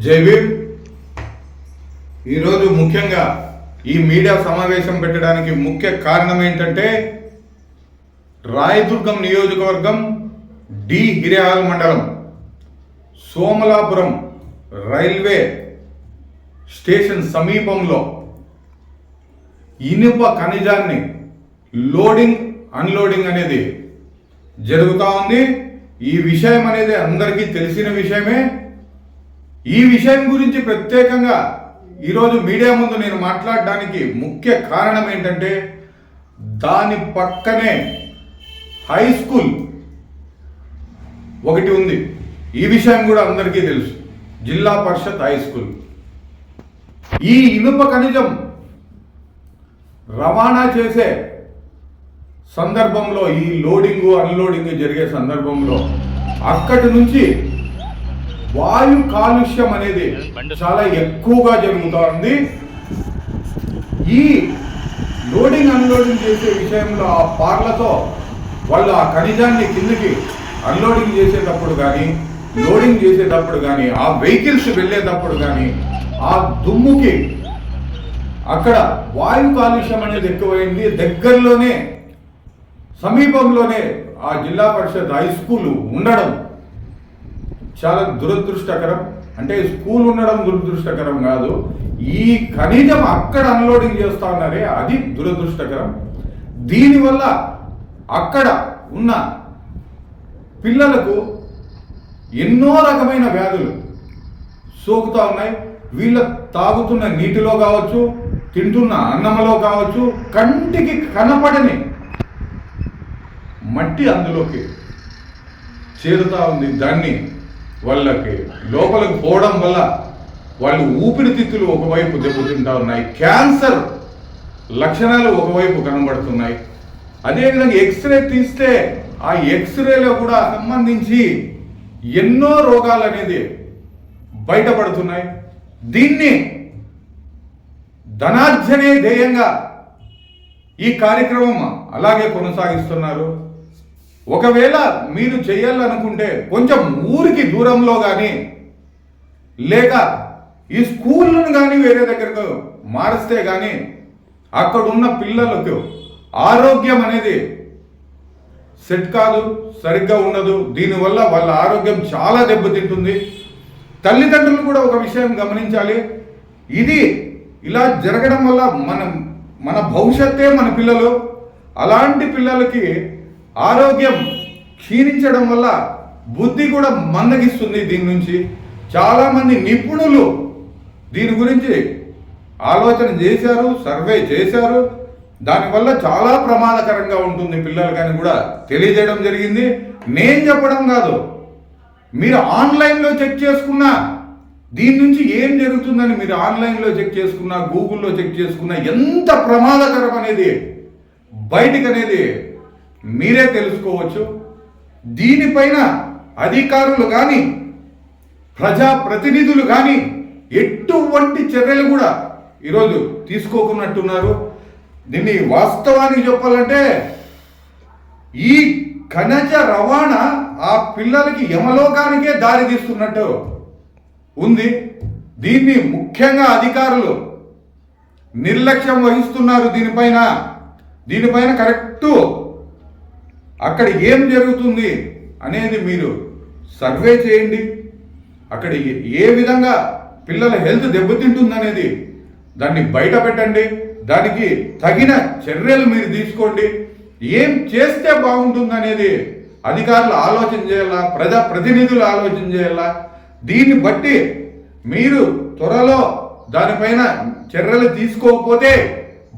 జై భీమ్. ఈరోజు ముఖ్యంగా ఈ మీడియా సమావేశం పెట్టడానికి ముఖ్య కారణం ఏంటంటే రాయదుర్గం నియోజకవర్గం డి హిరేహాల్ మండలం సోమలాపురం రైల్వే స్టేషన్ సమీపంలో ఇనుప ఖనిజాన్ని లోడింగ్ అన్లోడింగ్ అనేది జరుగుతూ ఉంది. ఈ విషయం అనేది అందరికీ తెలిసిన విషయమే. ఈ విషయం గురించి ప్రత్యేకంగా ఈరోజు మీడియా ముందు నేను మాట్లాడడానికి ముఖ్య కారణం ఏంటంటే దాని పక్కనే హై స్కూల్ ఒకటి ఉంది. ఈ విషయం కూడా అందరికీ తెలుసు, జిల్లా పరిషత్ హై స్కూల్. ఈ ఇనుప ఖనిజం రవాణా చేసే సందర్భంలో, ఈ లోడింగ్ అన్లోడింగ్ జరిగే సందర్భంలో అక్కడి నుంచి వాయు కాలుష్యం అనేది చాలా ఎక్కువగా జరుగుతూ ఉంది. ఈ లోడింగ్ అన్లోడింగ్ చేసే విషయంలో ఆ పార్లతో వాళ్ళు ఆ ఖనిజాన్ని కిందకి అన్లోడింగ్ చేసేటప్పుడు కానీ, లోడింగ్ చేసేటప్పుడు కానీ, ఆ వెహికల్స్ వెళ్ళేటప్పుడు కానీ ఆ దుమ్ముకి అక్కడ వాయు కాలుష్యం అనేది ఎక్కువైంది. దగ్గరలోనే సమీపంలోనే ఆ జిల్లా పరిషత్ హై స్కూల్ ఉండడం చాలా దురదృష్టకరం. అంటే స్కూల్ ఉండడం దురదృష్టకరం కాదు, ఈ ఖనిజం అక్కడ అన్లోడింగ్ చేస్తా ఉన్నారే అది దురదృష్టకరం. దీనివల్ల అక్కడ ఉన్న పిల్లలకు ఎన్నో రకమైన వ్యాధులు సోకుతా ఉన్నాయి. వీళ్ళ తాగుతున్న నీటిలో కావచ్చు, తింటున్న అన్నంలో కావచ్చు, కంటికి కనపడని మట్టి అందులోకి చేరుతా ఉంది. దాన్ని వాళ్ళకి లోపలికి పోవడం వల్ల వాళ్ళు ఊపిరితిత్తులు ఒకవైపు దెబ్బతింటా ఉన్నాయి, క్యాన్సర్ లక్షణాలు ఒకవైపు కనబడుతున్నాయి. అదేవిధంగా ఎక్స్రే తీస్తే ఆ ఎక్స్రేలో కూడా సంబంధించి ఎన్నో రోగాలు అనేది బయటపడుతున్నాయి. దీన్ని ధనార్జనే ధ్యేయంగా ఈ కార్యక్రమం అలాగే కొనసాగిస్తున్నారు. ఒకవేళ మీరు చేయాలనుకుంటే కొంచెం ఊరికి దూరంలో కానీ, లేక ఈ స్కూళ్ళను కానీ వేరే దగ్గరకు మారిస్తే కానీ అక్కడ ఉన్న పిల్లలకు ఆరోగ్యం అనేది సెట్ కాదు, సరిగ్గా ఉండదు. దీనివల్ల వాళ్ళ ఆరోగ్యం చాలా దెబ్బతింటుంది. తల్లిదండ్రులు కూడా ఒక విషయం గమనించాలి. ఇది ఇలా జరగడం వల్ల మన భవిష్యత్తే మన పిల్లలు. అలాంటి పిల్లలకి ఆరోగ్యం క్షీణించడం వల్ల బుద్ధి కూడా మందగిస్తుంది. దీని నుంచి చాలామంది నిపుణులు దీని గురించి ఆలోచన చేశారు, సర్వే చేశారు. దానివల్ల చాలా ప్రమాదకరంగా ఉంటుంది పిల్లలకని కూడా తెలియజేయడం జరిగింది. నేను చెప్పడం కాదు, మీరు ఆన్లైన్లో చెక్ చేసుకున్నా దీని నుంచి ఏం జరుగుతుందని మీరు ఆన్లైన్లో చెక్ చేసుకున్నా, గూగుల్లో చెక్ చేసుకున్నా ఎంత ప్రమాదకరం అనేది బయటికి అనేది మీరే తెలుసుకోవచ్చు. దీనిపైన అధికారులు కానీ, ప్రజాప్రతినిధులు కానీ ఎటువంటి చర్యలు కూడా ఈరోజు తీసుకోకున్నట్టున్నారు. దీన్ని వాస్తవానికి చెప్పాలంటే ఈ ఖనిజ రవాణా ఆ పిల్లలకి యమలోకానికే దారి తీస్తున్నట్టు ఉంది. దీన్ని ముఖ్యంగా అధికారులు నిర్లక్ష్యం వహిస్తున్నారు. దీనిపైన కరెక్టు అక్కడ ఏం జరుగుతుంది అనేది మీరు సర్వే చేయండి. అక్కడ ఏ విధంగా పిల్లల హెల్త్ దెబ్బతింటుందనేది దాన్ని బయట పెట్టండి. దానికి తగిన చర్యలు మీరు తీసుకోండి. ఏం చేస్తే బాగుంటుందనేది అధికారులు ఆలోచన చేయాలా, ప్రజాప్రతినిధులు ఆలోచన చేయాలా. దీన్ని బట్టి మీరు త్వరలో దానిపైన చర్యలు తీసుకోకపోతే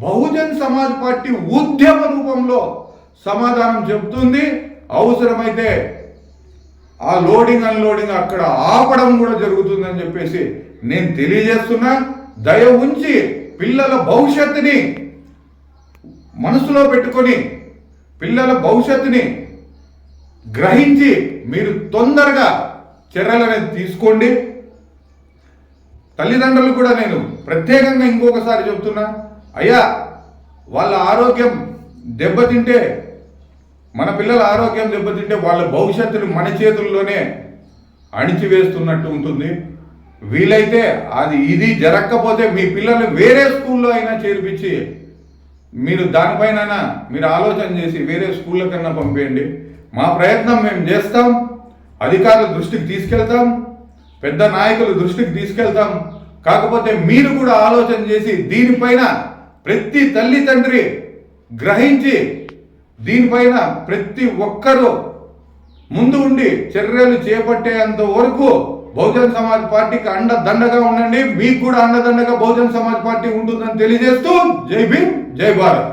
బహుజన్ సమాజ్ పార్టీ ఉద్యమ రూపంలో సమాధానం చెబుతుంది. అవసరమైతే ఆ లోడింగ్ అన్లోడింగ్ అక్కడ ఆపడం కూడా జరుగుతుందని చెప్పేసి నేను తెలియజేస్తున్నా. దయ ఉంచి పిల్లల భవిష్యత్తుని మనసులో పెట్టుకొని, పిల్లల భవిష్యత్తుని గ్రహించి మీరు తొందరగా చర్యలు అనేది తీసుకోండి. తల్లిదండ్రులు కూడా నేను ప్రత్యేకంగా ఇంకొకసారి చెప్తున్నా, అయ్యా వాళ్ళ ఆరోగ్యం దెబ్బతింటే, మన పిల్లల ఆరోగ్యం దెబ్బతింటే వాళ్ళ భవిష్యత్తును మన చేతుల్లోనే అణిచివేస్తున్నట్టు ఉంటుంది. వీలైతే ఇది జరగకపోతే మీ పిల్లల్ని వేరే స్కూల్లో అయినా చేర్పించి మీరు దానిపైన మీరు ఆలోచన చేసి వేరే స్కూళ్ళ కన్నా పంపేయండి. మా ప్రయత్నం మేము చేస్తాం, అధికారుల దృష్టికి తీసుకెళ్తాం, పెద్ద నాయకుల దృష్టికి తీసుకెళ్తాం. కాకపోతే మీరు కూడా ఆలోచన చేసి దీనిపైన ప్రతి తల్లి తండ్రి గ్రహించి దీనిపైన ప్రతి ఒక్కరూ ముందు ఉండి చర్యలు చేపట్టేంత వరకు బహుజన్ సమాజ్ పార్టీకి అండదండగా ఉండండి. మీకు కూడా అండదండగా బహుజన్ సమాజ్ పార్టీ ఉంటుందని తెలియజేస్తూ జై భీమ్, జై భారత్.